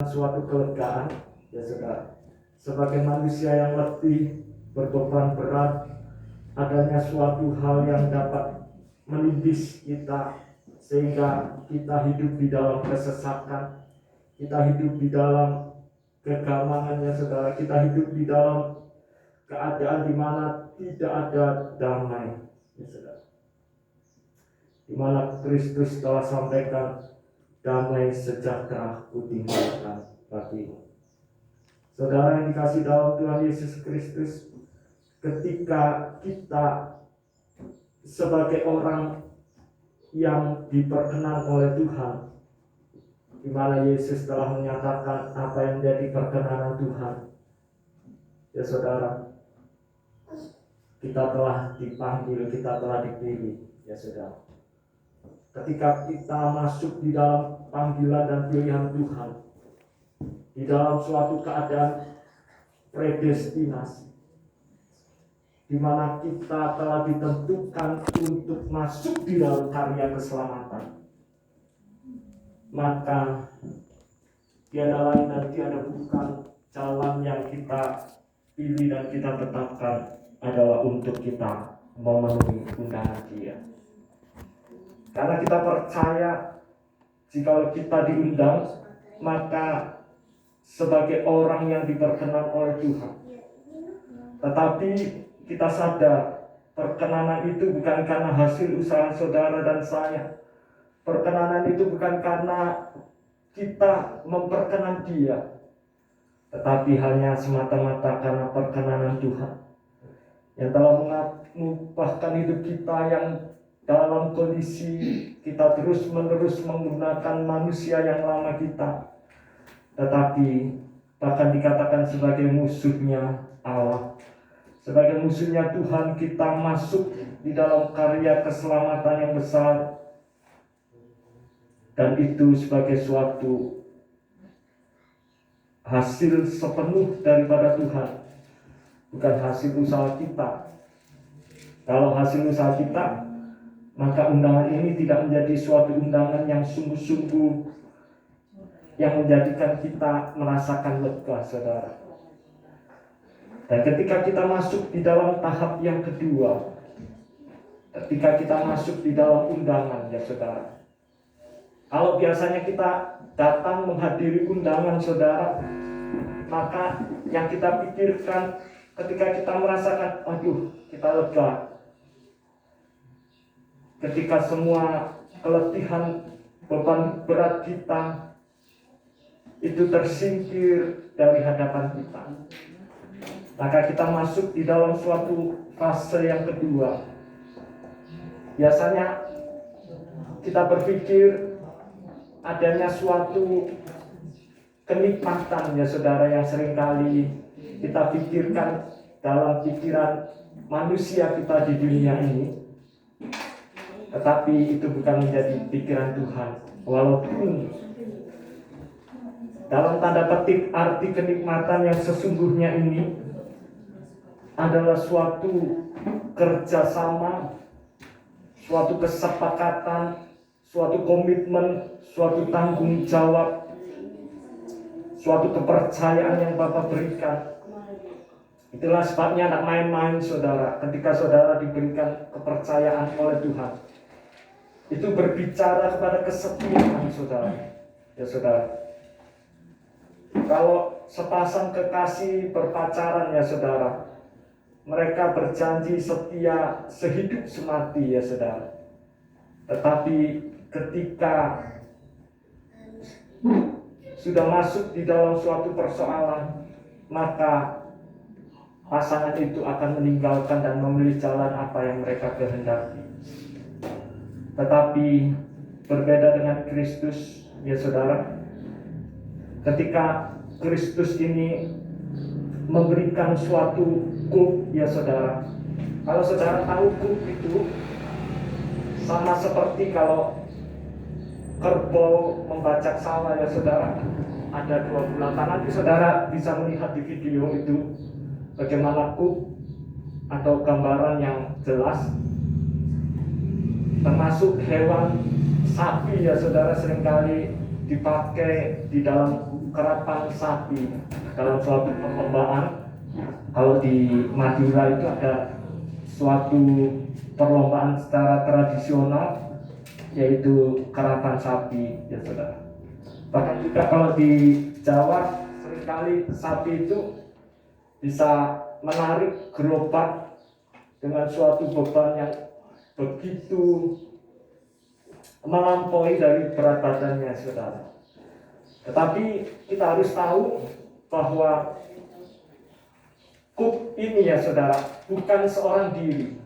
suatu kelegaan, ya saudara. Sebagai manusia yang letih, berbeban berat, adanya suatu hal yang dapat menindis kita sehingga kita hidup di dalam kesesakan, kita hidup di dalam kegamangan, ya saudara. Kita hidup di dalam keadaan di mana tidak ada damai, ya saudara. Di mana Kristus telah sampaikan, damai sejahtera kutinggalkan bagimu. Saudara yang dikasih dalam Tuhan Yesus Kristus, ketika kita sebagai orang yang diperkenan oleh Tuhan, di mana Yesus telah menyatakan apa yang menjadi perkenanan Tuhan, ya saudara, kita telah dipanggil, kita telah dipilih, ya saudara. Ketika kita masuk di dalam panggilan dan pilihan Tuhan, di dalam suatu keadaan predestinasi, di mana kita telah ditentukan untuk masuk di dalam karya keselamatan, maka tiada lain dan tiada bukan jalan yang kita pilih dan kita tetapkan adalah untuk kita memenuhi undangan Dia. Karena kita percaya jika kita diundang, maka sebagai orang yang diperkenan oleh Tuhan. Tetapi kita sadar perkenanan itu bukan karena hasil usaha saudara dan saya. Perkenanan itu bukan karena kita memperkenan Dia, tetapi hanya semata-mata karena perkenanan Tuhan yang telah mengubahkan hidup kita yang dalam kondisi kita terus-menerus menggunakan manusia yang lama kita, tetapi bahkan dikatakan sebagai musuhnya Allah, sebagai musuhnya Tuhan, kita masuk di dalam karya keselamatan yang besar. Dan itu sebagai suatu hasil sepenuh daripada Tuhan, bukan hasil usaha kita. Kalau hasil usaha kita, maka undangan ini tidak menjadi suatu undangan yang sungguh-sungguh, yang menjadikan kita merasakan lega, saudara. Dan ketika kita masuk di dalam tahap yang kedua, ketika kita masuk di dalam undangan, ya saudara. Kalau biasanya kita datang menghadiri undangan, saudara, maka yang kita pikirkan ketika kita merasakan, aduh, kita lega. Ketika semua keletihan, beban berat kita itu tersingkir dari hadapan kita, maka kita masuk di dalam suatu fase yang kedua. Biasanya kita berpikir adanya suatu kenikmatan, ya saudara, yang seringkali kita pikirkan dalam pikiran manusia kita di dunia ini. Tetapi itu bukan menjadi pikiran Tuhan. Walaupun dalam tanda petik arti kenikmatan yang sesungguhnya ini adalah suatu kerjasama, suatu kesepakatan, suatu komitmen, suatu tanggung jawab, suatu kepercayaan yang Bapa berikan. Itulah sebabnya tidak main-main, saudara, ketika saudara diberikan kepercayaan oleh Tuhan. Itu berbicara kepada kesetiaan, saudara. Ya saudara, kalau sepasang kekasih berpacaran, ya saudara, mereka berjanji setia sehidup semati, ya saudara. Tetapi ketika sudah masuk di dalam suatu persoalan, maka pasangan itu akan meninggalkan dan memilih jalan apa yang mereka kehendaki. Tetapi berbeda dengan Kristus, ya saudara, ketika Kristus ini memberikan suatu kuk, ya saudara. Kalau saudara tahu kuk itu sama seperti kalau kerbau membajak sawah, ya saudara, ada 2 bulatan. Nanti saudara bisa melihat di video itu bagaimana kuk atau gambaran yang jelas, termasuk hewan sapi, ya saudara, seringkali dipakai di dalam karapan sapi dalam suatu perlombaan. Kalau di Madura itu ada suatu perlombaan secara tradisional, yaitu karapan sapi, ya saudara. Bahkan juga kalau di Jawa seringkali sapi itu bisa menarik gerobak dengan suatu beban yang begitu melampaui dari berat badannya, saudara. Tetapi kita harus tahu bahwa kuk ini, ya saudara, bukan seorang diri.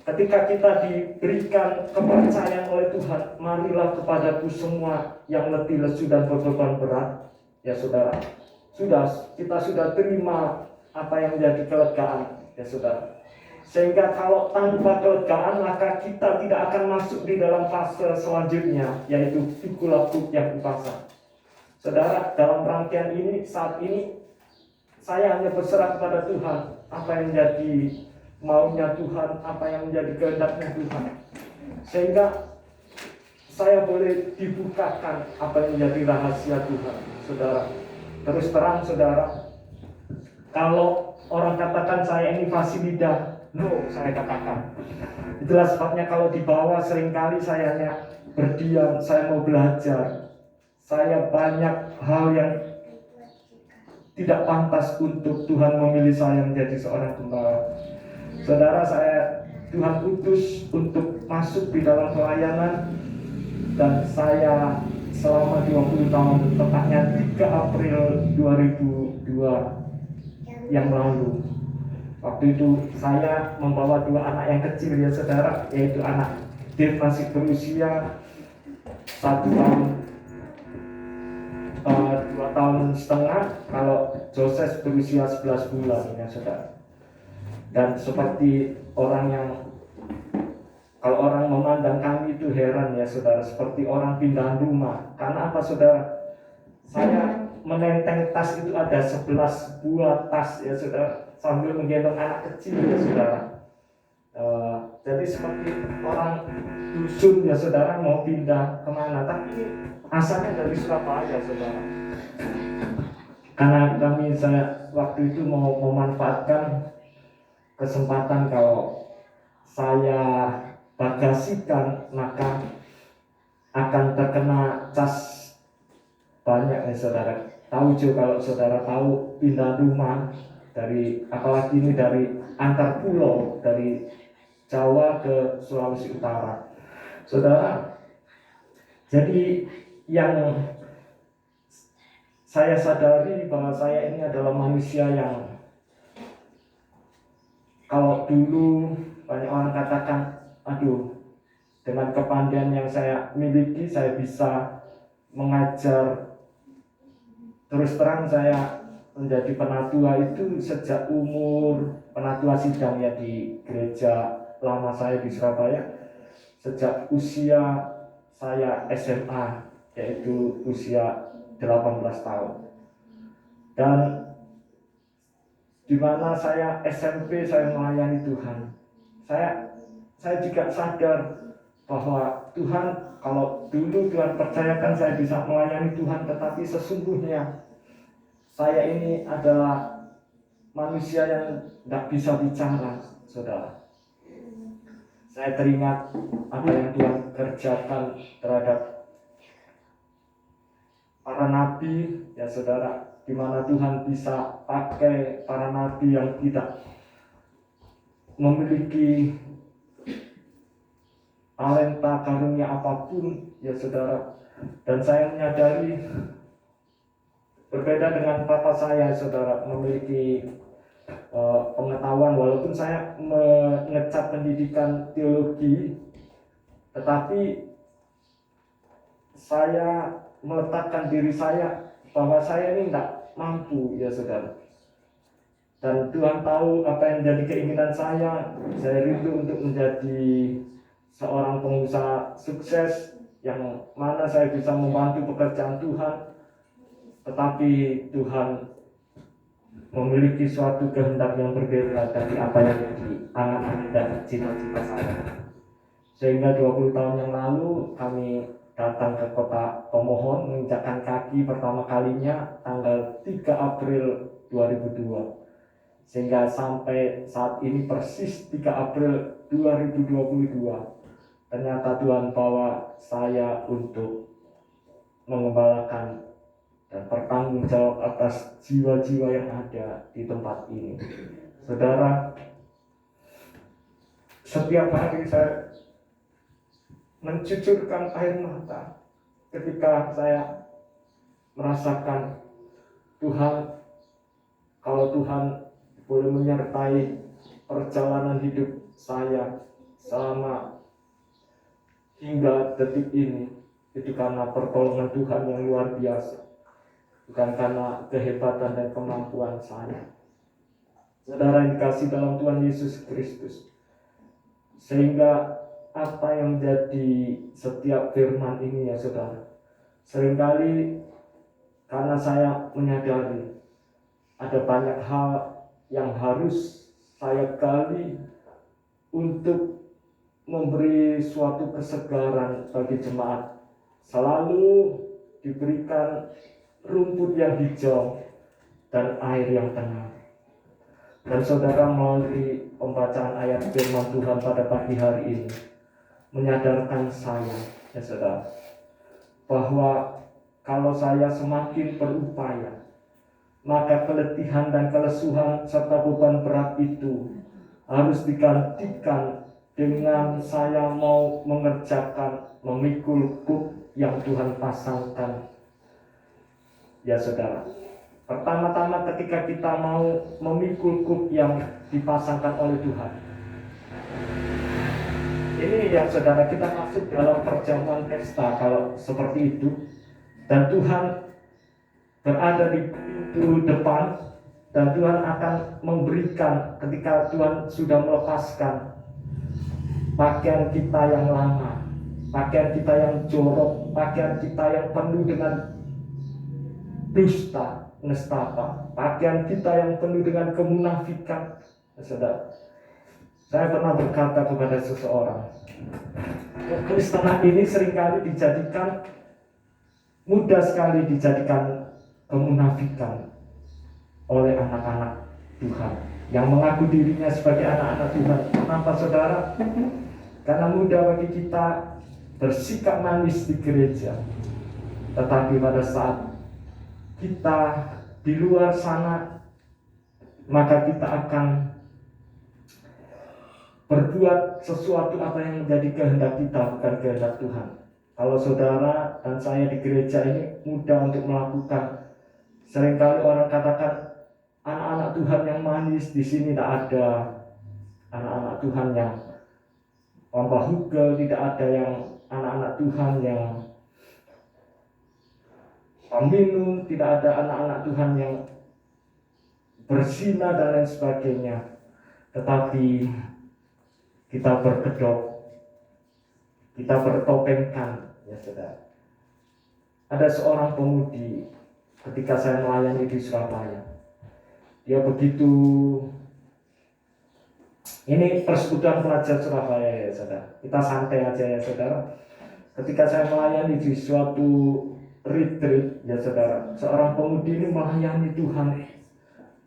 Ketika kita diberikan kepercayaan oleh Tuhan, marilah kepadaku semua yang letih lesu dan berbeban berat, ya saudara. Kita sudah terima apa yang menjadi kelegaan, ya saudara. Sehingga kalau tanpa kelegaan, maka kita tidak akan masuk di dalam fase selanjutnya, yaitu pikulah kuk yang dipasang. Saudara, dalam rangkaian ini, saat ini saya hanya berserah kepada Tuhan, apa yang menjadi maunya Tuhan, apa yang menjadi kehendaknya Tuhan. Sehingga saya boleh dibukakan apa yang menjadi rahasia Tuhan, saudara. Terus terang, saudara, kalau orang katakan saya ini fasih lidah, no, saya katakan. Itulah sebabnya kalau di bawah seringkali saya hanya berdiam, saya mau belajar. Saya banyak hal yang tidak pantas untuk Tuhan memilih saya menjadi seorang gembala. Saudara, Tuhan utus untuk masuk di dalam pelayanan, dan saya selama 20 tahun, tepatnya 3 April 2002 yang lalu. Waktu itu saya membawa 2 anak yang kecil, ya saudara, yaitu anak Dave masih berusia 1 tahun 2 tahun setengah, kalau Joses berusia 11 bulan, ya saudara. Dan seperti kalau orang memandang kami itu heran, ya saudara, seperti orang pindahan rumah. Karena apa, saudara? Saya menenteng tas itu ada 11 buah tas, ya saudara, sambil menggendong anak kecil, ya saudara. Jadi seperti orang dusun, ya saudara, mau pindah kemana, tapi asalnya dari Surabaya, saudara. Karena saya waktu itu mau memanfaatkan kesempatan, kalau saya bagasikan maka akan terkena cas banyak, ya saudara. Tahu juga, kalau saudara tahu pindah rumah dari, apalagi ini dari antar pulau, dari Jawa ke Sulawesi Utara, saudara. Jadi yang saya sadari bahwa saya ini adalah manusia yang, kalau dulu banyak orang katakan, aduh, dengan kepandaian yang saya miliki, saya bisa mengajar. Terus terang, saya menjadi penatua itu sejak umur, penatua sidang ya di gereja lama saya di Surabaya, sejak usia saya SMA, yaitu usia 18 tahun. Dan di mana saya SMP, saya melayani Tuhan. Saya juga sadar bahwa Tuhan, kalau dulu Tuhan percayakan saya bisa melayani Tuhan, tetapi sesungguhnya saya ini adalah manusia yang tidak bisa bicara, saudara. Saya teringat apa yang Tuhan kerjakan terhadap para nabi, ya saudara, di mana Tuhan bisa pakai para nabi yang tidak memiliki talenta karunia apapun, ya saudara. Dan saya menyadari, berbeda dengan papa saya, saudara, memiliki pengetahuan, walaupun saya mengecap pendidikan teologi, tetapi saya meletakkan diri saya bahwa saya ini tidak mampu, ya saudara. Dan Tuhan tahu apa yang menjadi keinginan saya. Saya rindu untuk menjadi seorang pengusaha sukses, yang mana saya bisa membantu pekerjaan Tuhan. Tetapi Tuhan memiliki suatu kehendak yang berbeda dari apa yang diangan dan cita-cita saya. Sehingga 20 tahun yang lalu kami datang ke kota Tomohon, menginjakkan kaki pertama kalinya tanggal 3 April 2002. Sehingga sampai saat ini persis 3 April 2022, ternyata Tuhan bawa saya untuk mengembalakan dan bertanggung jawab atas jiwa-jiwa yang ada di tempat ini. Saudara, setiap hari saya mencucurkan air mata ketika saya merasakan Tuhan, kalau Tuhan boleh menyertai perjalanan hidup saya selama hingga detik ini, itu karena pertolongan Tuhan yang luar biasa, bukan karena kehebatan dan kemampuan saya. Saudara yang dikasih dalam Tuhan Yesus Kristus, sehingga apa yang menjadi setiap firman ini ya saudara, seringkali karena saya menyadari ada banyak hal yang harus saya gali untuk memberi suatu kesegaran bagi jemaat. Selalu diberikan rumput yang hijau dan air yang tenang. Dan saudara, melalui pembacaan ayat firman Tuhan pada pagi hari ini menyadarkan saya, ya saudara, bahwa kalau saya semakin berupaya, maka keletihan dan kelesuhan serta beban berat itu harus digantikan dengan saya mau mengerjakan, memikul kuk yang Tuhan pasangkan. Ya saudara, pertama-tama ketika kita mau memikul kuk yang dipasangkan oleh Tuhan, ini ya saudara, kita masuk dalam perjamuan pesta kalau seperti itu, dan Tuhan berada di pintu depan, dan Tuhan akan memberikan ketika Tuhan sudah melepaskan pakaian kita yang lama, pakaian kita yang jorok, pakaian kita yang penuh dengan dusta, nestapa, pakaian kita yang penuh dengan kemunafikan. Saudara, saya pernah berkata kepada seseorang, kekristenan ini seringkali dijadikan, mudah sekali dijadikan kemunafikan oleh anak-anak Tuhan yang mengaku dirinya sebagai anak-anak Tuhan. Kenapa saudara? Karena mudah bagi kita bersikap manis di gereja, tetapi pada saat kita di luar sana, maka kita akan berbuat sesuatu apa yang menjadi kehendak kita, bukan kehendak Tuhan. Kalau saudara dan saya di gereja ini mudah untuk melakukan, seringkali orang katakan anak-anak Tuhan yang manis di sini tidak ada, anak-anak Tuhan yang pembahugel, tidak ada yang anak-anak Tuhan yang peminum, tidak ada anak-anak Tuhan yang berzina dan lain sebagainya. Tetapi kita berkedok, kita bertopengkan, ya saudara. Ada seorang pemudi ketika saya melayani di Surabaya. Dia begitu, ini persekutuan pelajar Surabaya ya saudara, kita santai aja ya saudara. Ketika saya melayani di suatu retreat ya saudara, seorang pemudi ini melayani Tuhan,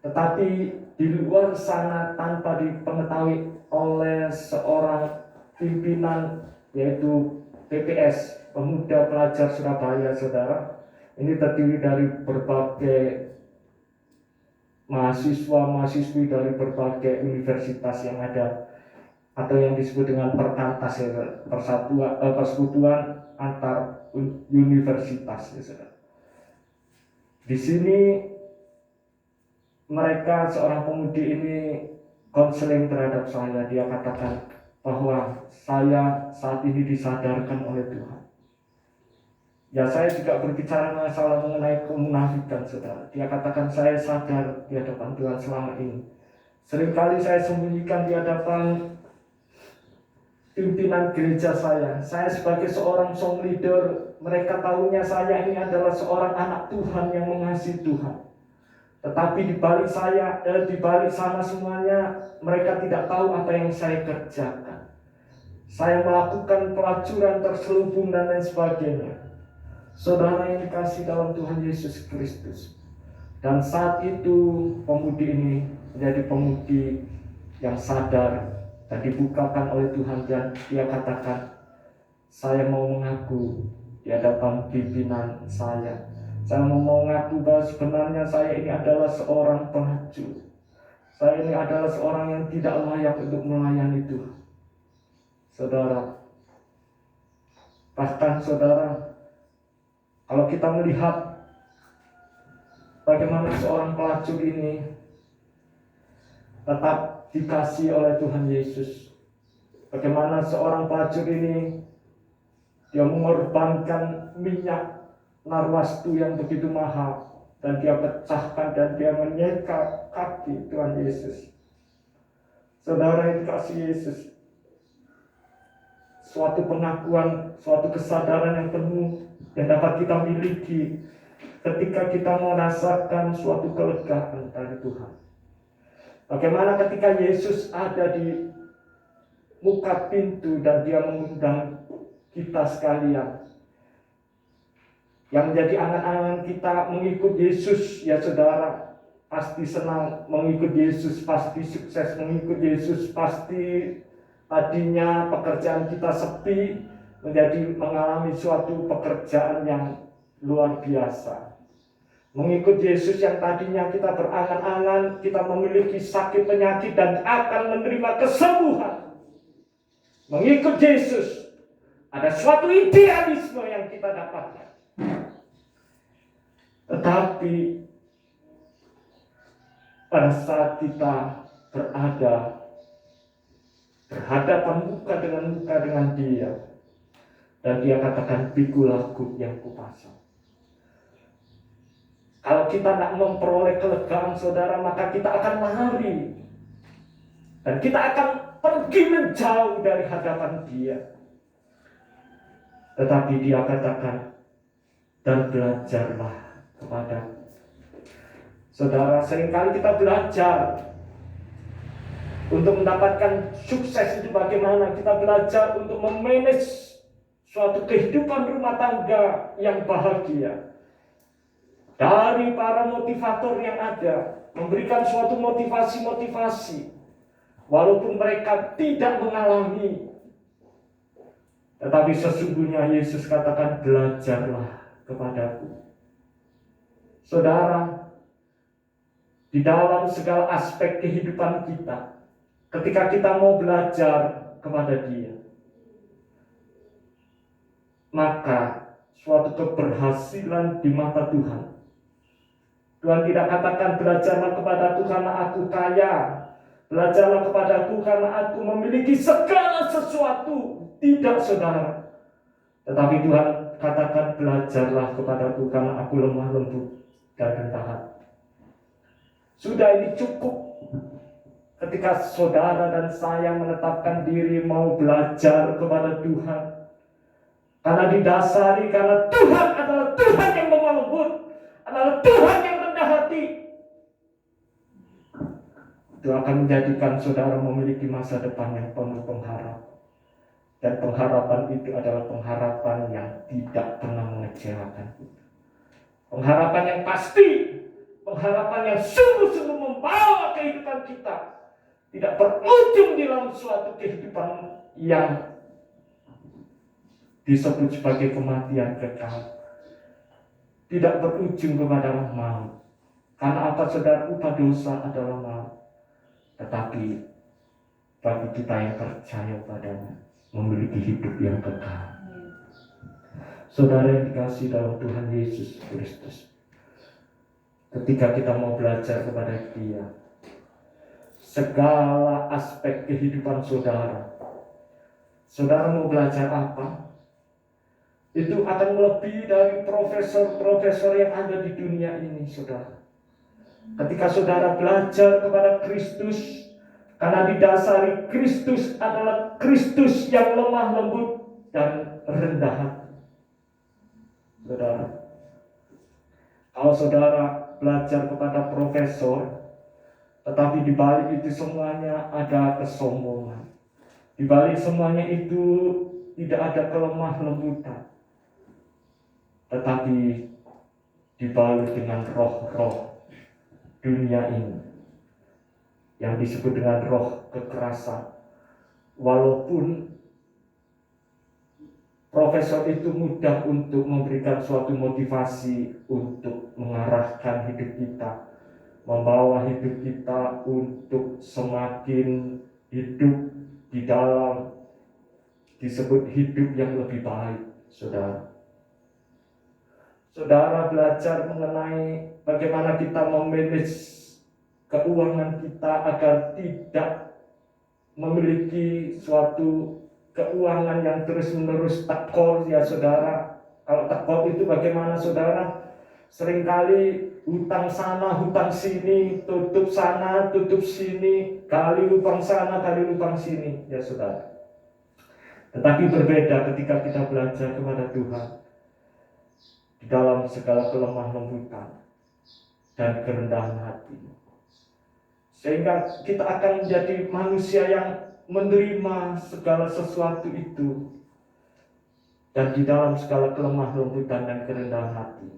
tetapi di luar sana tanpa dipengetahui oleh seorang pimpinan, yaitu PPS, Pemuda Pelajar Surabaya saudara. Ini terdiri dari berbagai mahasiswa-mahasiswi dari berbagai universitas yang ada, atau yang disebut dengan perkantas ya, persekutuan antar universitas ya saudara. Di sini mereka, seorang pemudi ini konseling terhadap saya. Dia katakan bahwa saya saat ini disadarkan oleh Tuhan. Ya, saya juga berbicara masalah mengenai kemunafikan saudara. Dia katakan saya sadar di hadapan Tuhan selama ini. Seringkali saya sembunyikan di hadapan pimpinan gereja saya. Saya sebagai seorang song leader, mereka tahunya saya ini adalah seorang anak Tuhan yang mengasihi Tuhan. Tetapi di balik sana semuanya, mereka tidak tahu apa yang saya kerjakan. saya melakukan pelacuran, terselubung dan lain sebagainya. Saudara yang dikasih dalam Tuhan Yesus Kristus. Dan saat itu pemudi ini menjadi pemudi yang sadar dan dibukakan oleh Tuhan, dan dia katakan, saya mau mengaku di hadapan pimpinan saya. Saya mau mengaku bahwa sebenarnya saya ini adalah seorang pelacur. Saya ini adalah seorang yang tidak layak untuk melayani Tuhan. Saudara, bahkan saudara, kalau kita melihat bagaimana seorang pelacur ini tetap dikasih oleh Tuhan Yesus. Bagaimana seorang pelacur ini dia mengorbankan minyak narwastu yang begitu mahal, dan dia pecahkan dan dia menyeka kaki Tuhan Yesus. Saudara yang dikasih Yesus, suatu pengakuan, suatu kesadaran yang penuh yang dapat kita miliki ketika kita merasakan suatu kelegaan dari Tuhan. Bagaimana ketika Yesus ada di muka pintu dan dia mengundang kita sekalian, yang menjadi angan-angan kita mengikut Yesus, ya saudara, pasti senang mengikut Yesus, pasti sukses mengikut Yesus, pasti tadinya pekerjaan kita sepi menjadi mengalami suatu pekerjaan yang luar biasa. Mengikut Yesus yang tadinya kita berangan-angan, kita memiliki sakit penyakit dan akan menerima kesembuhan. Mengikut Yesus ada suatu idealisme yang kita dapatkan. Tetapi pada saat kita berada berhadapan muka dengan dia, dan dia katakan, pikulah yang kupasang. Kalau kita tidak memperoleh kelegaan saudara, maka kita akan lari. Dan kita akan pergi menjauh dari hadapan dia. Tetapi dia katakan, dan belajarlah kepada. Saudara, seringkali kita belajar untuk mendapatkan sukses itu bagaimana. Kita belajar untuk memanage suatu kehidupan rumah tangga yang bahagia. Dari para motivator yang ada, memberikan suatu motivasi-motivasi. Walaupun mereka tidak mengalami, tetapi sesungguhnya Yesus katakan, belajarlah kepadaku. Saudara, di dalam segala aspek kehidupan kita, ketika kita mau belajar kepada dia, maka suatu keberhasilan di mata Tuhan. Tuhan tidak katakan, belajarlah kepada Tuhan karena aku kaya, belajarlah kepada Tuhan karena aku memiliki segala sesuatu. Tidak, saudara. Tetapi Tuhan katakan, belajarlah kepada Tuhan karena aku lemah lembut dan rendah hati. Sudah, ini cukup. Ketika saudara dan saya menetapkan diri mau belajar kepada Tuhan, karena didasari karena Tuhan adalah Tuhan yang lemah lembut, adalah Tuhan yang rendah hati, itu akan menjadikan saudara memiliki masa depan yang penuh pengharapan. Dan pengharapan itu adalah pengharapan yang tidak pernah mengecewakan. Pengharapan yang pasti, pengharapan yang sungguh-sungguh membawa kehidupan kita tidak berujung di dalam suatu kehidupan yang disebut sebagai kematian kekal. Tidak berujung kepada maut. Karena apa, saudara? Upah dosa adalah maut. Tetapi bagi kita yang percaya padanya, memiliki hidup yang kekal. Saudara yang dikasih dalam Tuhan Yesus Kristus, ketika kita mau belajar kepada dia, segala aspek kehidupan saudara, saudara mau belajar apa? Itu akan melebihi dari profesor-profesor yang ada di dunia ini, saudara. Ketika saudara belajar kepada Kristus, karena didasari Kristus adalah Kristus yang lemah lembut dan rendah hati. Saudara, kalau saudara belajar kepada profesor, tetapi di balik itu semuanya ada kesombongan, Di balik semuanya itu tidak ada kelemah lembutan, tetapi dibalut dengan roh-roh dunia ini yang disebut dengan roh kekerasan. Walaupun profesor itu mudah untuk memberikan suatu motivasi untuk mengarahkan hidup kita, membawa hidup kita untuk semakin hidup di dalam disebut hidup yang lebih baik, saudara. Saudara belajar mengenai bagaimana kita memanage keuangan kita agar tidak memiliki suatu keuangan yang terus-menerus tekor, ya saudara. Kalau tekor itu bagaimana, saudara? Seringkali hutang sana, hutang sini, tutup sana, tutup sini, kali lubang sana, kali lubang sini, ya saudara. Tetapi berbeda ketika kita belajar kepada Tuhan di dalam segala kelemah lembutan dan kerendahan hati, sehingga kita akan menjadi manusia yang menerima segala sesuatu itu, dan di dalam segala kelemah lembutan dan kerendahan hati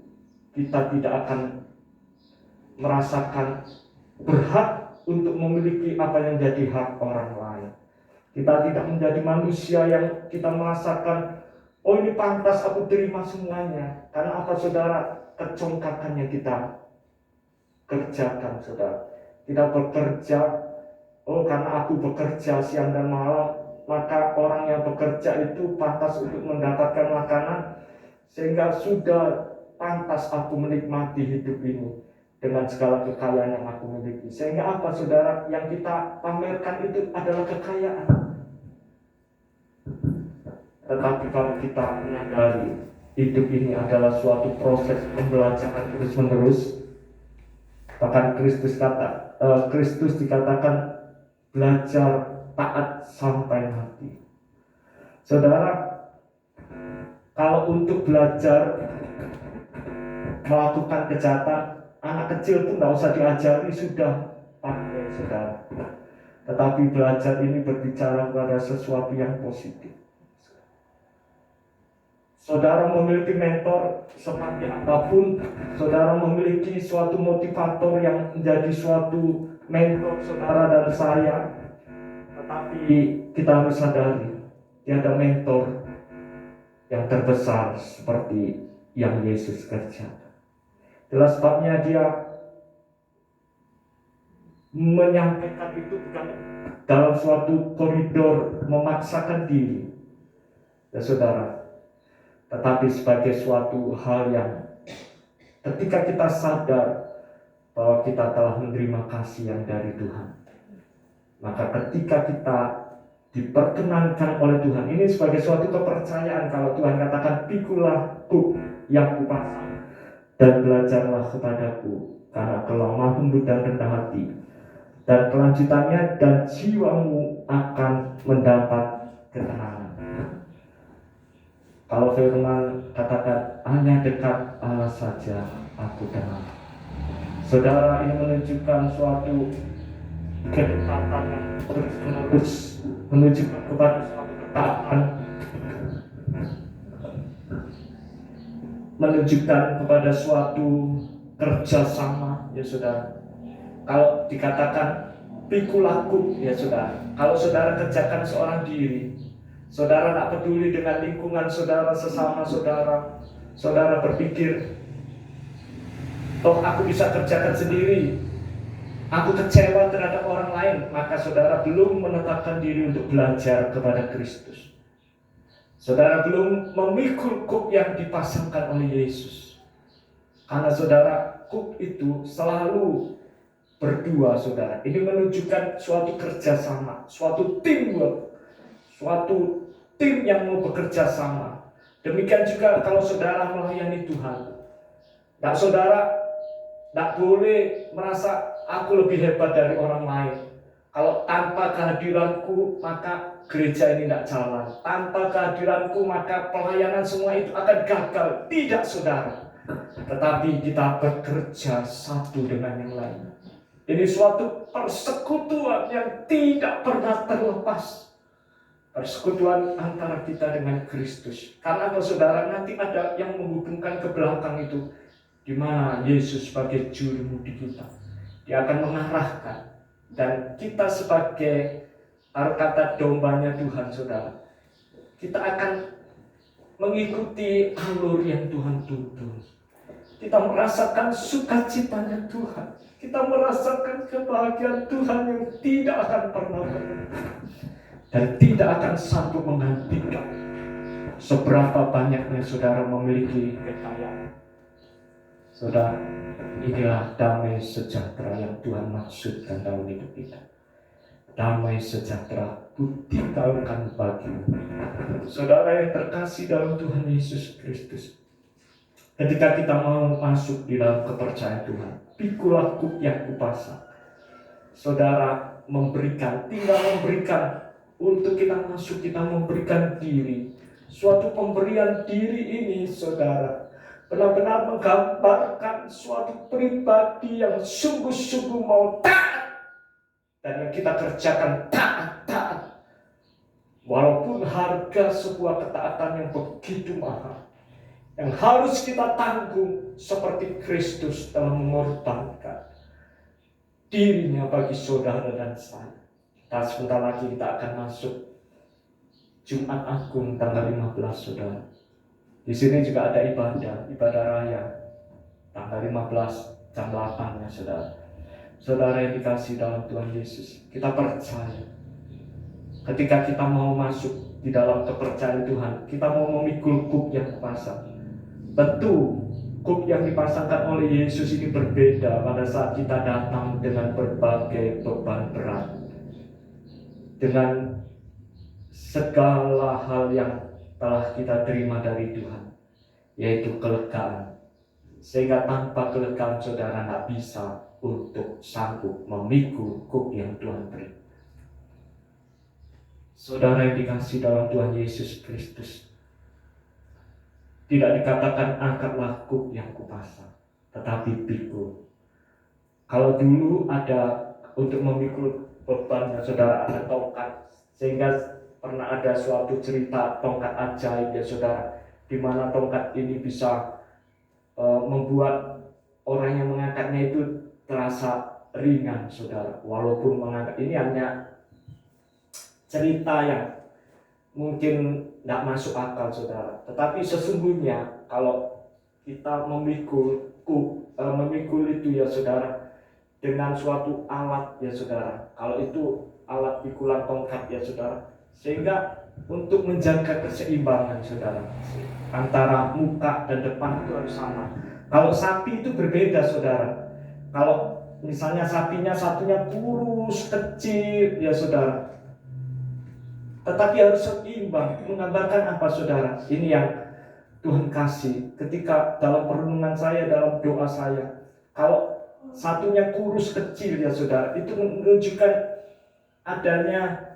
kita tidak akan merasakan berhak untuk memiliki apa yang jadi hak orang lain. Kita tidak menjadi manusia yang kita merasakan, oh ini pantas aku terima semuanya. Karena apa, saudara? Kecongkakan yang kita kerjakan, saudara. Kita bekerja, oh karena aku bekerja siang dan malam, maka orang yang bekerja itu pantas untuk mendapatkan makanan, sehingga sudah pantas aku menikmati hidup ini dengan segala kekayaan yang aku miliki. Sehingga apa, saudara? Yang kita pamerkan itu adalah kekayaan. Tetapi kalau kita menyadari hidup ini adalah suatu proses pembelajaran terus-menerus, bahkan Kristus dikatakan belajar taat sampai mati. Saudara, kalau untuk belajar melakukan kejahatan, anak kecil pun tidak usah diajari, sudah pandai, saudara. Tetapi belajar ini berbicara pada sesuatu yang positif. Saudara memiliki mentor seperti apapun, saudara memiliki suatu motivator yang menjadi suatu mentor saudara dan saya, tetapi kita harus sadari tiada mentor yang terbesar seperti yang Yesus kerjakan. Itulah sebabnya dia menyampaikan itu bukan dalam suatu koridor memaksakan diri, ya saudara, tetapi sebagai suatu hal yang ketika kita sadar bahwa kita telah menerima kasih yang dari Tuhan, maka ketika kita diperkenankan oleh Tuhan, ini sebagai suatu kepercayaan. Kalau Tuhan katakan, pikulah kuk yang kupasang dan belajarlah kepadaku, karena kelemah lembut dan rendah hati, dan kelanjutannya, dan jiwamu akan mendapat ketenangan. Kalau firman katakan, hanya dekat Allah saja aku tenang. Saudara, ini menunjukkan suatu kedekatan yang terus-menerus, menunjukkan kepada suatu ketaatan, menunjukkan kepada suatu kerjasama, ya saudara. Kalau dikatakan pikulaku, ya saudara, kalau saudara kerjakan seorang diri, saudara tak peduli dengan lingkungan saudara, sesama saudara, saudara berpikir, toh aku bisa kerjakan sendiri, aku kecewa terhadap orang lain, maka saudara belum menetapkan diri untuk belajar kepada Kristus. Saudara belum memikul kuk yang dipasangkan oleh Yesus. Karena saudara, kuk itu selalu berdua, saudara. Ini menunjukkan suatu kerjasama, suatu teamwork, suatu tim yang mau bekerja sama. Demikian juga kalau saudara melayani Tuhan. Saudara tidak boleh merasa aku lebih hebat dari orang lain. Kalau tanpa kehadiranku maka gereja ini tidak jalan. Tanpa kehadiranku maka pelayanan semua itu akan gagal. Tidak, saudara. Tetapi kita bekerja satu dengan yang lain. Ini suatu persekutuan yang tidak pernah terlepas. persekutuan antara kita dengan Kristus. Karena kalau saudara nanti ada yang menghubungkan ke belakang itu, di mana Yesus sebagai juru mudi kita, Dia akan mengarahkan, dan kita sebagai kata dombanya Tuhan, saudara, kita akan mengikuti alur yang Tuhan tuntun. Kita merasakan sukacitanya Tuhan, kita merasakan kebahagiaan Tuhan yang tidak akan pernah berhenti dan tidak akan sanggup menggantikan seberapa banyaknya saudara memiliki kekayaan. Saudara, inilah damai sejahtera yang Tuhan maksudkan dalam hidup kita. Damai sejahtera kutinggalkan bagimu. Saudara yang terkasih dalam Tuhan Yesus Kristus, ketika kita mau masuk di dalam kepercayaan Tuhan, pikulah kuk yang kupasang. Saudara tinggal memberikan. Untuk kita masuk, kita memberikan diri. Suatu pemberian diri ini, saudara, benar-benar menggambarkan suatu pribadi yang sungguh-sungguh mau taat. Dan yang kita kerjakan taat. Walaupun harga sebuah ketaatan yang begitu mahal, yang harus kita tanggung, seperti Kristus telah mengorbankan dirinya bagi saudara dan saya. Sebentar lagi kita akan masuk Jumat Agung tanggal 15, saudara. Di sini juga ada ibadah raya tanggal 15 jam 8 ya, saudara. Saudara yang dikasih dalam Tuhan Yesus, kita percaya ketika kita mau masuk di dalam kepercayaan Tuhan, kita mau memikul kuk yang dipasang. Tentu kuk yang dipasangkan oleh Yesus ini berbeda pada saat kita datang dengan berbagai beban berat, dengan segala hal yang telah kita terima dari Tuhan, yaitu kelegaan. Sehingga tanpa kelegaan saudara tidak bisa untuk sanggup memikul kuk yang Tuhan beri. Saudara yang dikasih dalam Tuhan Yesus Kristus, tidak dikatakan angkatlah kuk yang kupasang, tetapi pikul. Kalau dulu ada untuk memikul bebannya, saudara, ada tongkat, sehingga pernah ada suatu cerita tongkat ajaib ya, saudara, di mana tongkat ini bisa membuat orang yang mengangkatnya itu terasa ringan, saudara. Walaupun mengangkat ini hanya cerita yang mungkin tidak masuk akal, saudara, tetapi sesungguhnya kalau kita memikul itu ya, saudara, dengan suatu alat ya, saudara. Kalau itu alat pikulan tongkat ya, saudara, sehingga untuk menjaga keseimbangan, saudara, antara muka dan depan itu harus sama. Kalau sapi itu berbeda, saudara. Kalau misalnya sapinya satunya kurus kecil ya, saudara, tetapi harus seimbang. Menggambarkan apa, saudara? Ini yang Tuhan kasih ketika dalam perenungan saya, dalam doa saya. Kalau satunya kurus kecil ya, saudara, itu menunjukkan adanya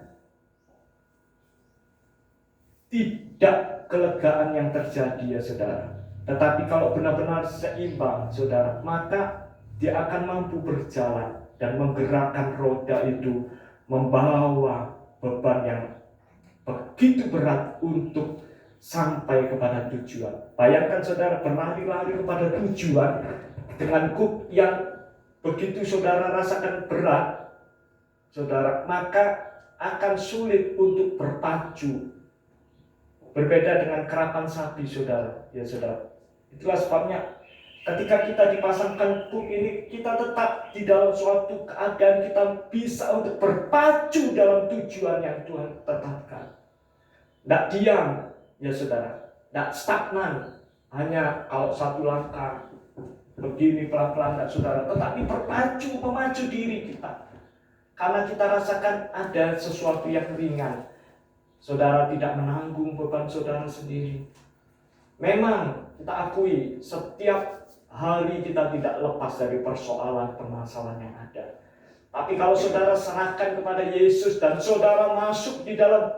tidak kelegaan yang terjadi ya, saudara. Tetapi kalau benar-benar seimbang, saudara, maka dia akan mampu berjalan dan menggerakkan roda itu, membawa beban yang begitu berat untuk sampai kepada tujuan. Bayangkan, saudara, berlari-lari kepada tujuan dengan kuk yang begitu saudara rasakan berat, saudara, maka akan sulit untuk berpacu. Berbeda dengan kerapan sapi, saudara, ya, saudara. Itulah sebabnya ketika kita dipasangkan kuk ini, kita tetap di dalam suatu keadaan kita bisa untuk berpacu dalam tujuan yang Tuhan tetapkan. Tidak diam, ya, saudara, tidak stagnan, hanya kalau satu langkah begini pelan-pelan, saudara, tetapi berpacu, memacu diri kita. Karena kita rasakan ada sesuatu yang ringan. Saudara tidak menanggung beban saudara sendiri. Memang kita akui setiap hari kita tidak lepas dari persoalan permasalahan yang ada. Tapi kalau saudara serahkan kepada Yesus dan saudara masuk di dalam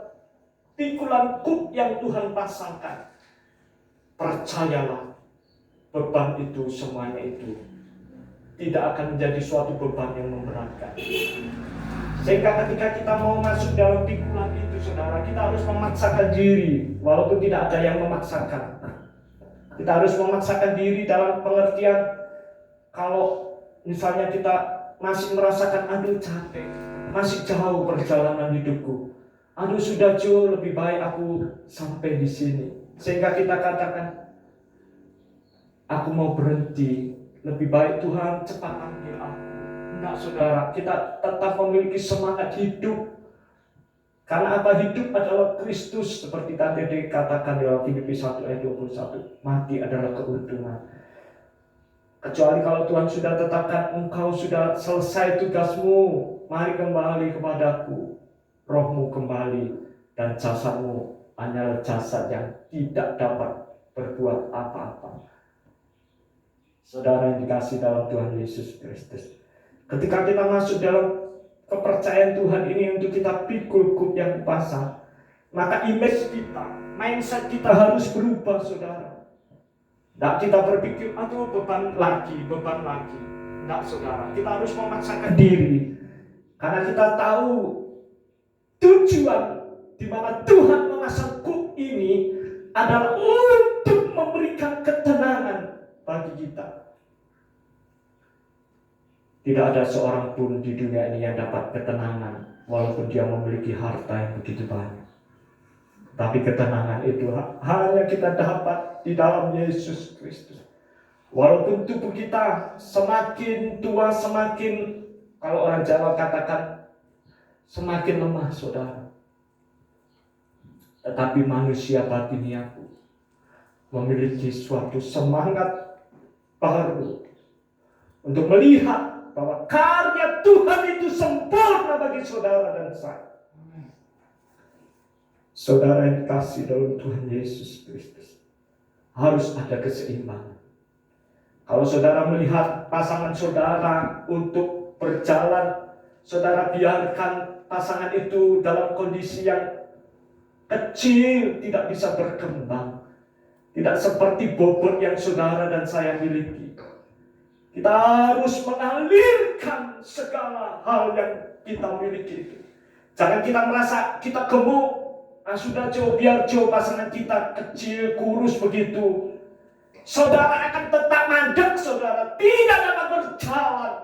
pikulan kuk yang Tuhan pasangkan, percayalah, beban itu, semuanya itu tidak akan menjadi suatu beban yang memberatkan. Sehingga ketika kita mau masuk dalam pikulan itu, saudara, kita harus memaksakan diri, walaupun tidak ada yang memaksakan. Kita harus memaksakan diri dalam pengertian, kalau misalnya kita masih merasakan, aduh capek, masih jauh perjalanan hidupku, aduh sudah jauh lebih baik aku sampai di sini. Sehingga kita katakan, aku mau berhenti, lebih baik Tuhan cepat panggil aku. Enggak saudara, kita tetap memiliki semangat hidup. Karena apa? Hidup adalah Kristus, seperti tadi dikatakan dalam Filipi 1 ayat 21. Mati adalah keuntungan. Kecuali kalau Tuhan sudah tetapkan engkau sudah selesai tugasmu, mari kembali kepadaku. Rohmu kembali dan jasadmu hanyalah jasad yang tidak dapat berbuat apa-apa. Saudara yang dikasih dalam Tuhan Yesus Kristus, ketika kita masuk dalam kepercayaan Tuhan ini untuk kita pikul kut yang pasang, maka image kita, mindset kita harus berubah saudara. Tidak kita berpikir, aduh beban lagi. Tidak saudara, kita harus memaksakan diri. Karena kita tahu tujuan di mana Tuhan memasang kut ini adalah untuk memberikan ketenangan bagi kita. Tidak ada seorang pun di dunia ini yang dapat ketenangan walaupun dia memiliki harta yang begitu banyak. Tapi ketenangan itu hanya kita dapat di dalam Yesus Kristus. Walaupun tubuh kita semakin tua, semakin, kalau orang Jawa katakan, semakin lemah saudara. Tetapi manusia batiniaku memiliki suatu semangat baru untuk melihat bahwa karya Tuhan itu sempurna bagi saudara dan saya. Saudara yang dikasih dalam Tuhan Yesus Kristus, harus ada keseimbangan. Kalau saudara melihat pasangan saudara untuk berjalan, saudara biarkan pasangan itu dalam kondisi yang kecil, tidak bisa berkembang, tidak seperti bobot yang saudara dan saya miliki. Kita harus mengalirkan segala hal yang kita miliki itu. Jangan kita merasa kita gemuk, sudah jauh, biar jauh pasangan kita kecil, kurus begitu. Saudara akan tetap mandek, saudara tidak dapat berjalan.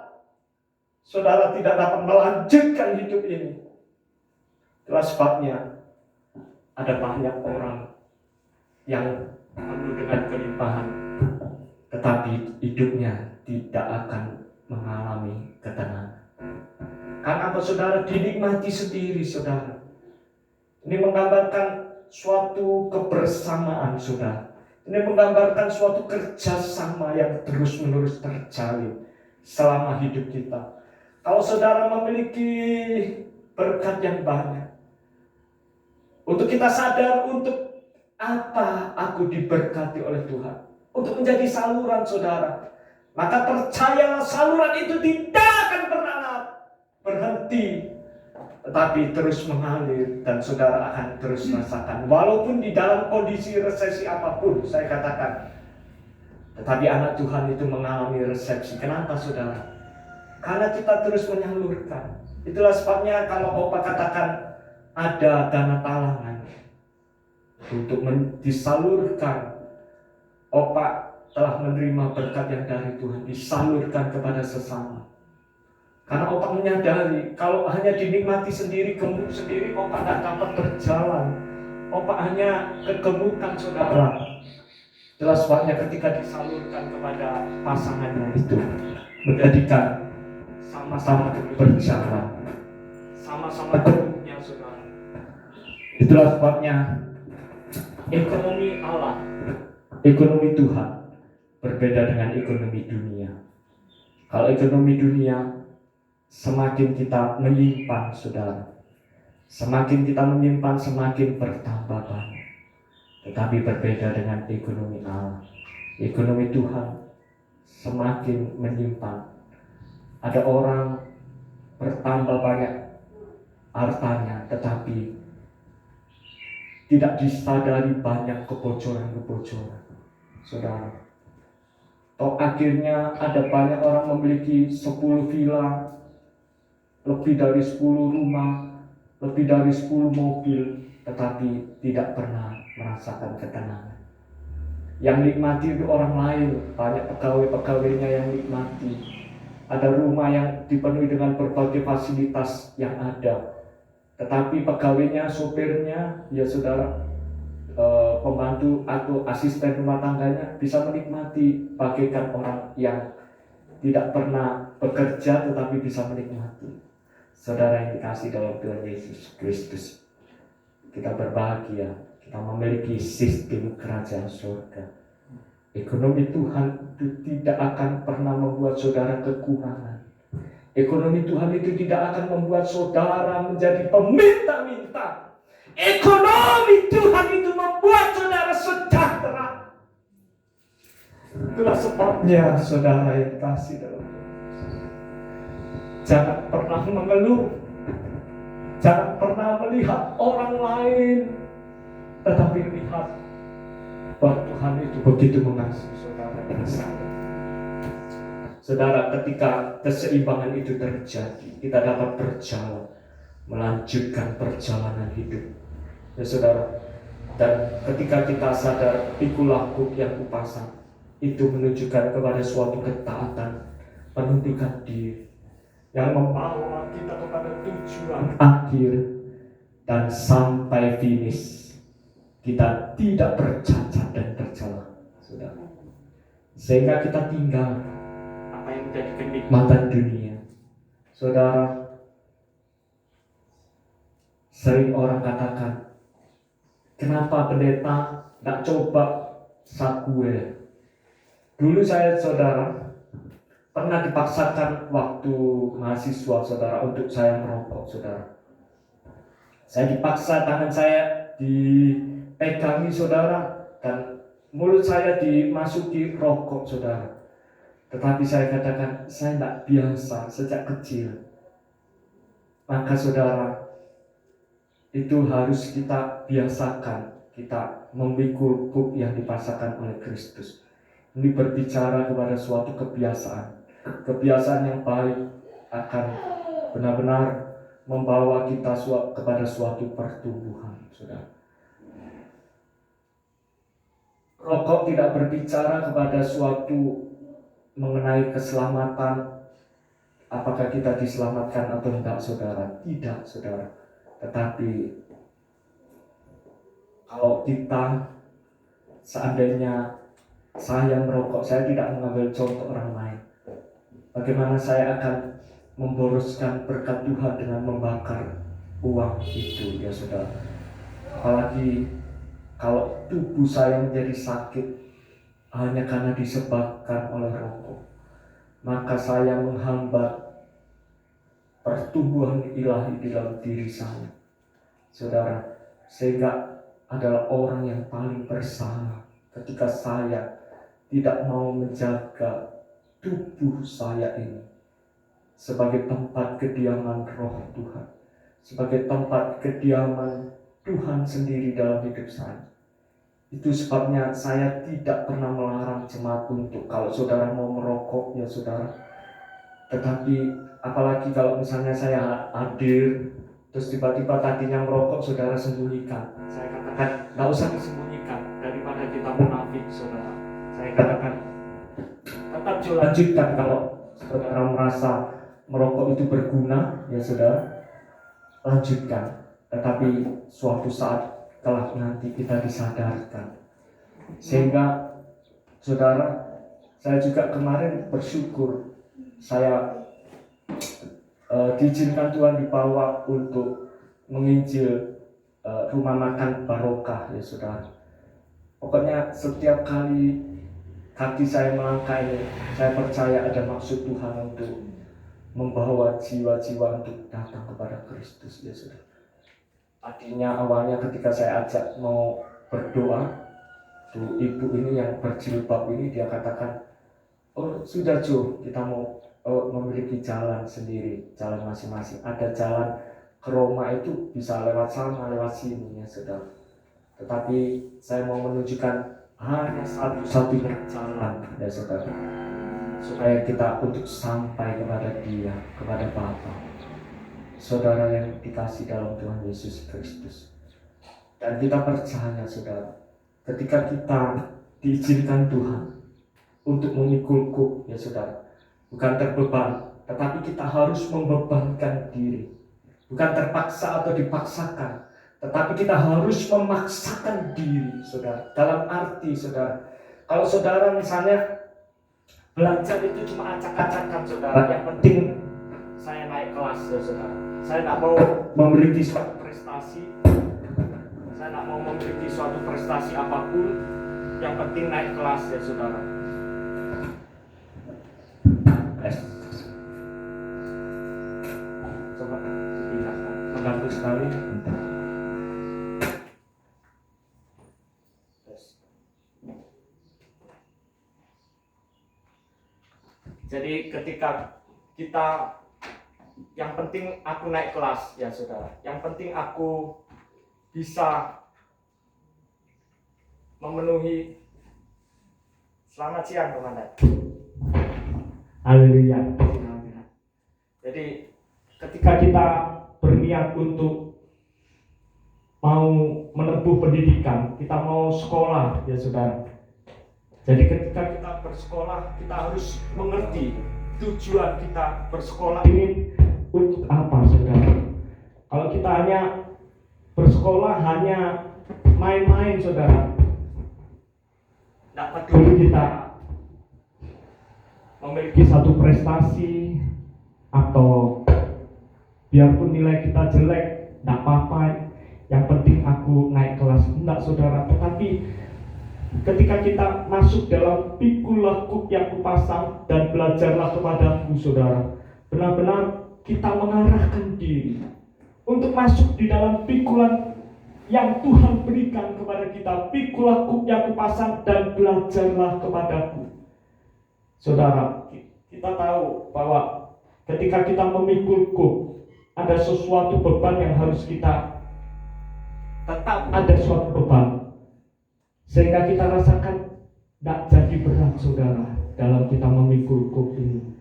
Saudara tidak dapat melanjutkan hidup ini. Itulah sebabnya ada banyak orang yang penuh dengan kelimpahan, tetapi hidupnya tidak akan mengalami ketenangan. Karena apa saudara? Dinikmati sendiri saudara. Ini menggambarkan suatu kebersamaan saudara. Ini menggambarkan suatu kerjasama yang terus-menerus terjalin selama hidup kita. Kalau saudara memiliki berkat yang banyak, untuk kita sadar untuk apa aku diberkati oleh Tuhan, untuk menjadi saluran saudara, maka percayalah saluran itu tidak akan pernah berhenti, tetapi terus mengalir dan saudara akan terus rasakan. Walaupun di dalam kondisi resesi apapun, saya katakan, tetapi anak Tuhan itu mengalami resesi. Kenapa saudara? Karena kita terus menyalurkan. Itulah sebabnya kalau Opa katakan ada dana talangan untuk disalurkan. Opa telah menerima berkat yang dari Tuhan, disalurkan kepada sesama. Karena Opa menyadari kalau hanya dinikmati sendiri, gemuk sendiri, Opa tidak dapat berjalan. Opa hanya kegemukan saudara. Jelas sebabnya ketika disalurkan kepada pasangannya itu, menjadikan sama-sama berjalan, sama-sama gemuknya saudara. Itulah sebabnya ekonomi Allah, ekonomi Tuhan berbeda dengan ekonomi dunia. Kalau ekonomi dunia, semakin kita menyimpan saudara, semakin kita menyimpan semakin bertambah banyak. Tetapi berbeda dengan ekonomi Allah, ekonomi Tuhan semakin menyimpan. Ada orang bertambah banyak hartanya, tetapi tidak disadari banyak kebocoran-kebocoran saudara. Toh akhirnya ada banyak orang memiliki 10 villa, lebih dari 10 rumah, lebih dari 10 mobil, tetapi tidak pernah merasakan ketenangan. Yang nikmati itu orang lain, banyak pegawai-pegawainya yang nikmati. Ada rumah yang dipenuhi dengan berbagai fasilitas yang ada, tetapi pegawainya, sopirnya, ya saudara, pembantu atau asisten rumah tangganya bisa menikmati bagaikan orang yang tidak pernah bekerja tetapi bisa menikmati. Saudara yang dikasih dalam Tuhan Yesus Kristus, kita berbahagia, kita memiliki sistem kerajaan surga. Ekonomi Tuhan itu tidak akan pernah membuat saudara kekurangan. Ekonomi Tuhan itu tidak akan membuat saudara menjadi peminta-minta. Ekonomi Tuhan itu membuat saudara sejahtera. Itulah sebabnya saudara yang kasih dalam Yesus, jangan pernah mengeluh, jangan pernah melihat orang lain, tetapi lihat bahwa Tuhan itu begitu mengasihi saudara dan saya. Saudara, ketika keseimbangan itu terjadi, kita dapat berjalan, melanjutkan perjalanan hidup. Ya saudara, dan ketika kita sadar pikul laku yang kupasang, itu menunjukkan kepada suatu ketaatan, penundukan diri yang membawa kita kepada tujuan akhir, dan sampai finish kita tidak bercacat dan tercela, saudara. Sehingga kita tinggal apa yang menjadi kenikmatan dunia. Saudara, sering orang katakan, kenapa pendeta tak coba Sakuel? Dulu saya, saudara, pernah dipaksakan waktu mahasiswa, saudara, untuk saya merokok, saudara. Saya dipaksa, tangan saya dipegangi, saudara, dan mulut saya dimasuki rokok, saudara. Tetapi saya katakan, saya tidak biasa sejak kecil. Maka saudara, itu harus kita biasakan, kita memikul kuk yang dipasangkan oleh Kristus. Ini berbicara kepada suatu kebiasaan. Kebiasaan yang baik akan benar-benar membawa kita kepada suatu pertumbuhan, saudara. Rokok tidak berbicara kepada suatu mengenai keselamatan, apakah kita diselamatkan atau tidak, saudara. Tidak, saudara. Tetapi kalau kita, seandainya saya merokok, saya tidak mengambil contoh orang lain, bagaimana saya akan memboroskan berkat Tuhan dengan membakar uang itu, ya saudara. Apalagi kalau tubuh saya menjadi sakit hanya karena disebabkan oleh rokok, maka saya menghambat pertumbuhan ilahi di dalam diri saya, saudara. Sehingga adalah orang yang paling bersalah ketika saya tidak mau menjaga tubuh saya ini sebagai tempat kediaman roh Tuhan, sebagai tempat kediaman Tuhan sendiri dalam hidup saya. Itu sebabnya saya tidak pernah melarang jemaat untuk, kalau saudara mau merokok, ya saudara. Tetapi apalagi kalau misalnya saya hadir, terus tiba-tiba tadinya merokok, saudara sembunyikan. Saya katakan, tidak usah disembunyikan, daripada kita munafik, saudara. Saya katakan, tetap lanjutkan kalau saudara merasa merokok itu berguna, ya saudara, lanjutkan. Tetapi suatu saat kelak nanti kita disadarkan. Sehingga saudara, saya juga kemarin bersyukur, saya diizinkan Tuhan dibawa untuk menginjil rumah makan Barokah, ya saudara. Pokoknya setiap kali kaki saya melangkah ini, saya percaya ada maksud Tuhan untuk membawa jiwa-jiwa untuk datang kepada Kristus, ya saudara. Tadinya awalnya ketika saya ajak mau berdoa, tuh ibu ini yang berjilbab ini, dia katakan, oh sudah Jo, kita mau memiliki jalan sendiri, jalan masing-masing. Ada jalan ke Roma itu bisa lewat sana, lewat sini, ya saudara. Tetapi saya mau menunjukkan hanya satu-satunya jalan, ya saudara, supaya kita untuk sampai kepada Dia, kepada Bapa. saudara yang dikasih dalam Tuhan Yesus Kristus. Dan kita percaya saudara, ketika kita diizinkan Tuhan untuk memikul kuk ya saudara, bukan terbeban, tetapi kita harus membebankan diri. Bukan terpaksa atau dipaksakan, tetapi kita harus memaksakan diri saudara. Dalam arti saudara, kalau saudara misalnya belajar itu cuma acak-acakan saudara, yang penting saya naik kelas ya saudara. Saya tidak mau memiliki suatu prestasi, saya tidak mau memiliki suatu prestasi apapun, yang penting naik kelas ya saudara. Coba dipindahkan, mengganggu sekali. Jadi ketika kita, yang penting aku naik kelas ya saudara, yang penting aku bisa memenuhi. Selamat siang komandan. Haleluya. Jadi ketika kita berniat untuk mau menempuh pendidikan, kita mau sekolah ya saudara. Jadi ketika kita bersekolah, kita harus mengerti tujuan kita bersekolah ini untuk apa saudara. Kalau kita hanya bersekolah hanya main-main saudara, tidak peduli kita memiliki satu prestasi atau biarpun nilai kita jelek, tidak apa-apa, yang penting aku naik kelas. Tidak saudara, tetapi ketika kita masuk dalam pikulah kuk yang kupasang dan belajarlah kepadaku saudara, benar-benar kita mengarahkan diri untuk masuk di dalam pikulan yang Tuhan berikan kepada kita. Pikulah kuk yang kupasang dan belajarlah kepadaku. Saudara, kita tahu bahwa ketika kita memikul kuk, ada sesuatu beban yang harus kita, tetap ada suatu beban, sehingga kita rasakan tidak jadi berat saudara dalam kita memikul kuk ini.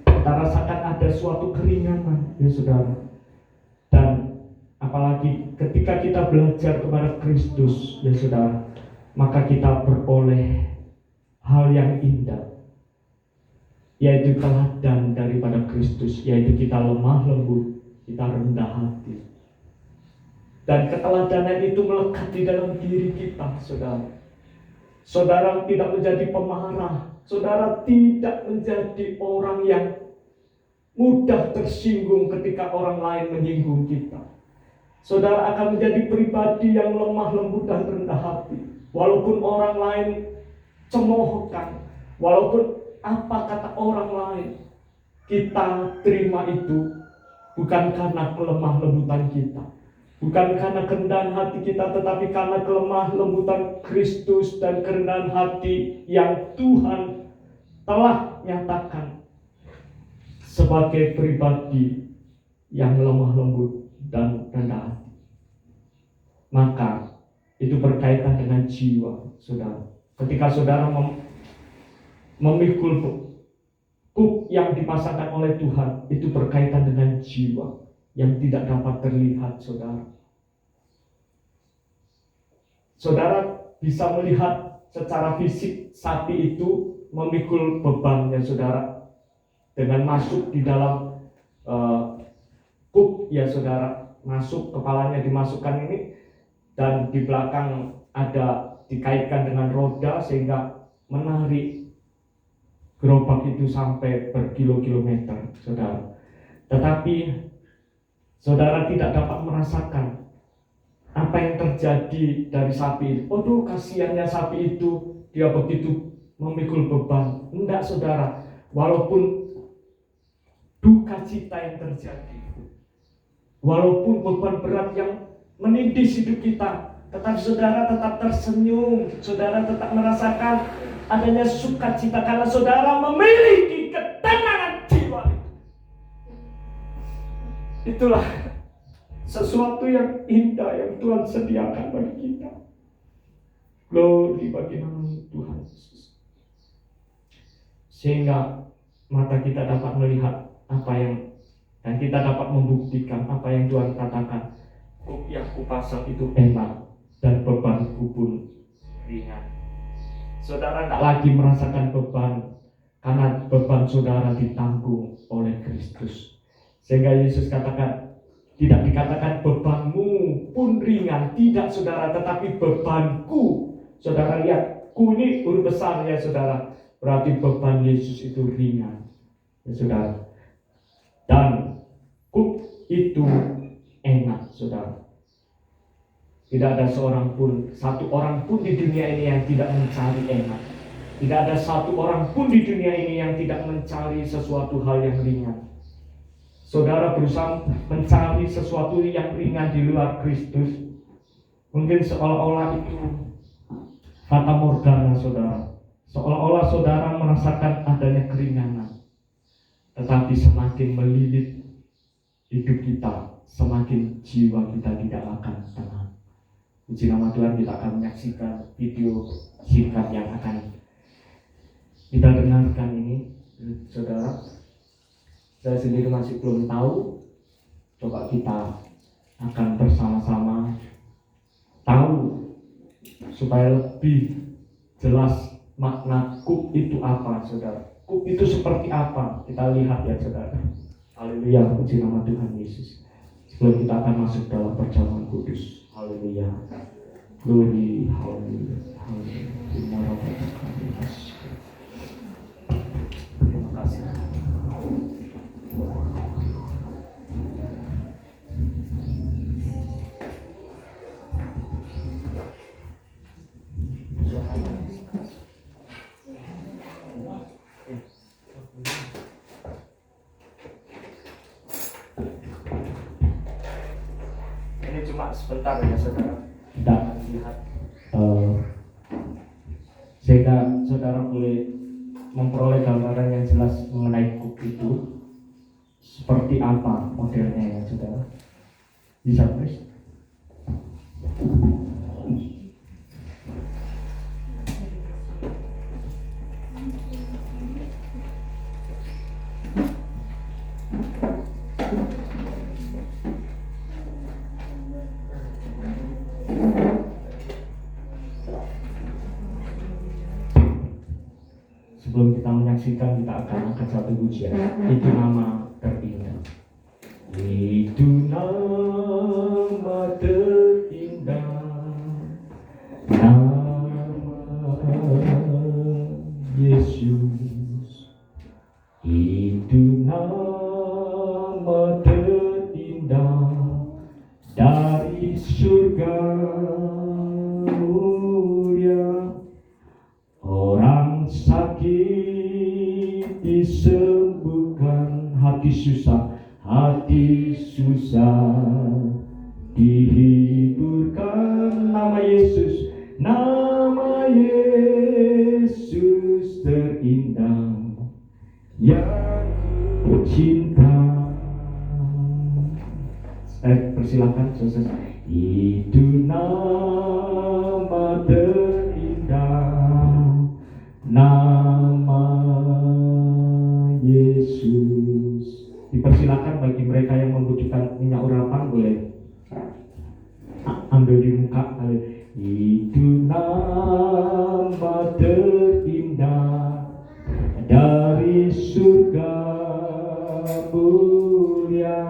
Kita rasakan ada suatu keringanan ya saudara. Dan apalagi ketika kita belajar kepada Kristus ya saudara, maka kita beroleh hal yang indah, yaitu teladan daripada Kristus, yaitu kita lemah lembut, kita rendah hati. Dan keteladanan itu melekat di dalam diri kita saudara. Saudara tidak menjadi pemarah, saudara tidak menjadi orang yang mudah tersinggung ketika orang lain menyinggung kita. Saudara akan menjadi pribadi yang lemah lembut dan rendah hati. Walaupun orang lain cemoohkan, walaupun apa kata orang lain, kita terima itu bukan karena kelemah lembutan kita, bukan karena kerendahan hati kita, tetapi karena kelemah lembutan Kristus dan kerendahan hati yang Tuhan telah nyatakan sebagai pribadi yang lemah lembut dan rendah hati. Maka itu berkaitan dengan jiwa saudara. Ketika saudara memikul kuk yang dipasangkan oleh Tuhan, itu berkaitan dengan jiwa yang tidak dapat terlihat saudara. Saudara bisa melihat secara fisik sapi itu memikul beban ya saudara, dengan masuk di dalam kuk ya saudara, masuk kepalanya dimasukkan ini, dan di belakang ada dikaitkan dengan roda sehingga menarik gerobak itu sampai berkilo-kilometer saudara. Tetapi saudara tidak dapat merasakan apa yang terjadi dari sapi. Aduh kasihannya sapi itu, dia begitu memikul beban. Enggak saudara, walaupun duka cita yang terjadi, walaupun beban berat yang menindih hidup kita, tetapi saudara tetap tersenyum, saudara tetap merasakan adanya sukacita karena saudara memiliki ketenangan jiwa. Itulah sesuatu yang indah yang Tuhan sediakan bagi kita. Glory bagi nama Tuhan Yesus. Sehingga mata kita dapat melihat apa yang, dan kita dapat membuktikan apa yang Tuhan katakan. Kuk yang kupasang itu enak dan bebanku pun ringan. Saudara tidak lagi merasakan beban, karena beban saudara ditanggung oleh Kristus. Sehingga Yesus katakan, tidak dikatakan bebanmu pun ringan, tidak saudara, tetapi bebanku. Saudara lihat, ku ini huruf besar ya saudara, berarti beban Yesus itu ringan ya saudara. Dan kuk itu enak saudara. Tidak ada satu orang pun di dunia ini yang tidak mencari enak. Tidak ada satu orang pun di dunia ini yang tidak mencari sesuatu hal yang ringan. Saudara berusaha mencari sesuatu yang ringan di luar Kristus. Mungkin seolah-olah itu fata morgana saudara. Seolah-olah saudara merasakan adanya keringanan. Tetapi semakin melilit hidup kita, semakin jiwa kita tidak akan tenang. Puji nama Tuhan, kita akan menyaksikan video singkat yang akan kita dengarkan ini, saudara. Saya sendiri masih belum tahu. Coba kita akan bersama-sama tahu supaya lebih jelas makna kuk itu apa, saudara. Kuk itu seperti apa? Kita lihat ya, saudara. Haleluya, puji nama Tuhan Yesus. Sebelum kita akan masuk dalam perjamuan kudus. Haleluya. Glory, haleluya. Haleluya. Terima kasih. Ini cuma sebentar ya saudara, tidak lihat, sehingga saudara boleh memperoleh gambaran yang jelas mengenai kuk itu seperti apa modelnya ya saudara. Bisa please? Sebelum kita menyaksikan, kita akan angkat satu pujian. Itu nama terindah. Itu nama terindah, nama Yesus. Itu nama terindah dari surga mulia. Orang sakit disembuhkan, hati susah dihiburkan. Nama Yesus terindah yang ku cinta. Persilakan selesai. Itu nama terindah, nama Yesus. Dipersilakan bagi mereka yang membutuhkan minyak urapan, boleh ambil di muka. Itu nama terindah dari surga mulia.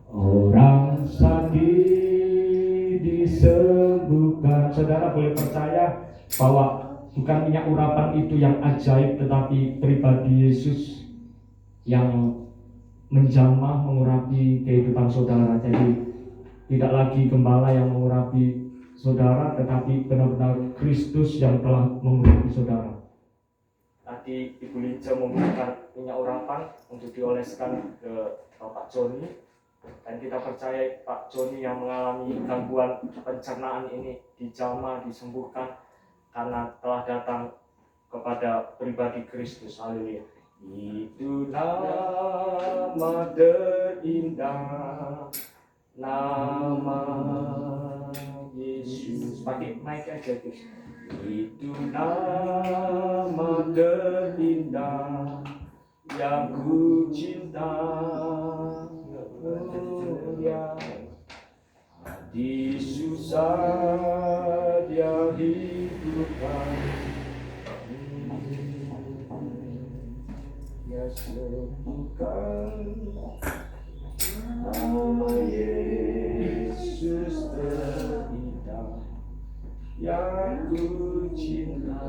Orang sakit disembuhkan. Saudara boleh percaya bahwa bukan minyak urapan itu yang ajaib, tetapi pribadi Yesus yang menjamah mengurapi kehidupan saudara. Jadi tidak lagi gembala yang mengurapi saudara, tetapi benar-benar Kristus yang telah mengurapi saudara. Tadi Ibu Linca memberikan minyak urapan untuk dioleskan ke Pak Joni, dan kita percaya Pak Joni yang mengalami gangguan pencernaan ini dijamah, disembuhkan karena telah datang kepada pribadi Kristus. Haleluya. Itu nama terindah, nama Yesus. Pakai mic aja guys. Itu nama terindah yang ku cinta. dia, di susah dia hidupkan, dia sembuhkan. Nama Yesus terindah yang ku cinta.